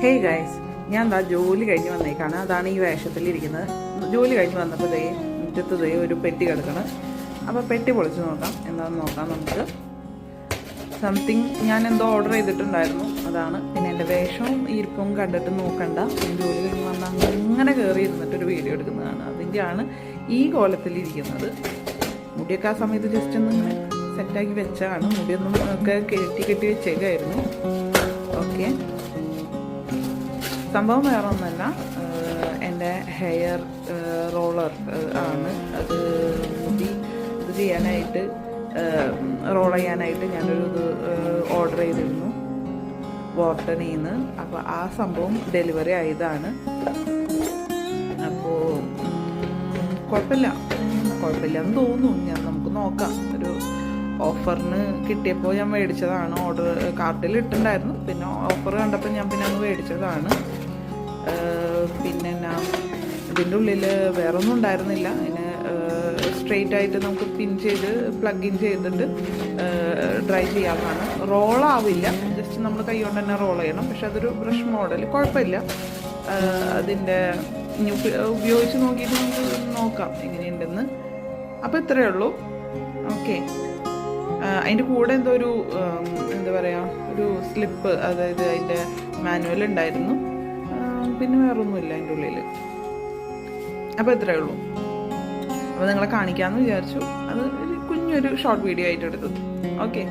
Hey guys, ഞാൻ എന്താ ജോലി കഴിഞ്ഞ് വന്നേക്കാണ്. അതാണ് ഈ വേഷത്തിലിരിക്കുന്നത്. ജോലി കഴിഞ്ഞ് വന്നപ്പോൾ മുറ്റത്ത് ഒരു പെട്ടി കിടക്കണം. അപ്പോൾ പെട്ടി പൊളിച്ച് നോക്കാം, എന്താണെന്ന് നോക്കാം നമുക്ക്. സംതിങ് ഞാൻ എന്തോ ഓർഡർ ചെയ്തിട്ടുണ്ടായിരുന്നു, അതാണ്. പിന്നെ എൻ്റെ വേഷവും ഇരിപ്പും കണ്ടിട്ട് നോക്കണ്ട. ഞാൻ ജോലി കഴിഞ്ഞ് വന്നാൽ അങ്ങനെ കയറി ഇരുന്നിട്ടൊരു വീഡിയോ എടുക്കുന്നതാണ്. അതിൻ്റെയാണ് ഈ കോലത്തിലിരിക്കുന്നത്. മുടിയൊക്കെ ആ സമയത്ത് ജസ്റ്റ് ഒന്ന് സെറ്റാക്കി വെച്ചാണ്. മുടിയൊന്നും ഒക്കെ കെട്ടി വെച്ചേക്കായിരുന്നു. ഓക്കെ, സംഭവം വേറെ ഒന്നല്ല, എൻ്റെ ഹെയർ റോളർ ആണ്. അത് മുടി ഇത് ചെയ്യാനായിട്ട്, റോൾ ചെയ്യാനായിട്ട് ഞാനൊരു ഇത് ഓർഡർ ചെയ്തിരുന്നു വോർട്ടണിൽ നിന്ന്. അപ്പോൾ ആ സംഭവം ഡെലിവറി ആയതാണ്. അപ്പോൾ കുഴപ്പമില്ലെന്ന് തോന്നുന്നു. നമുക്ക് നോക്കാം. ഒരു ഓഫറിന് കിട്ടിയപ്പോൾ ഞാൻ മേടിച്ചതാണ്. ഓർഡർ കാർട്ടിൽ ഇട്ടുണ്ടായിരുന്നു, പിന്നെ ഓഫർ കണ്ടപ്പോൾ ഞാൻ പിന്നെ അങ്ങ് മേടിച്ചതാണ്. പിന്നെ ഇതിൻ്റെ ഉള്ളിൽ വേറെ ഒന്നും ഉണ്ടായിരുന്നില്ല. അതിന് സ്ട്രെയിറ്റ് ആയിട്ട് നമുക്ക് പിൻ ചെയ്ത് പ്ലഗ് ഇൻ ചെയ്തിട്ട് ഡ്രൈ ചെയ്യാവുന്നതാണ്. റോളാവില്ല, ജസ്റ്റ് നമ്മൾ കൈ കൊണ്ട് തന്നെ റോൾ ചെയ്യണം. പക്ഷെ അതൊരു ബ്രഷ് മോഡൽ, കുഴപ്പമില്ല. അതിൻ്റെ ഉപയോഗിച്ച് നോക്കിയിട്ട് നമുക്ക് നോക്കാം എങ്ങനെയുണ്ടെന്ന്. അപ്പോൾ ഇത്രയേ ഉള്ളൂ. ഓക്കെ, അതിൻ്റെ കൂടെ എന്തോ ഒരു എന്താ പറയുക, ഒരു സ്ലിപ്പ്, അതായത് അതിൻ്റെ മാനുവൽ ഉണ്ടായിരുന്നു. പിന്നെ വേറൊന്നുമില്ല അതിൻ്റെ ഉള്ളിൽ. അപ്പോൾ ഇത്രയേ ഉള്ളൂ. അപ്പോൾ നിങ്ങളെ കാണിക്കാമെന്ന് വിചാരിച്ചു. അത് ഒരു കുഞ്ഞൊരു ഷോർട്ട് വീഡിയോ ആയിട്ട് എടുത്തത്. ഓക്കെ.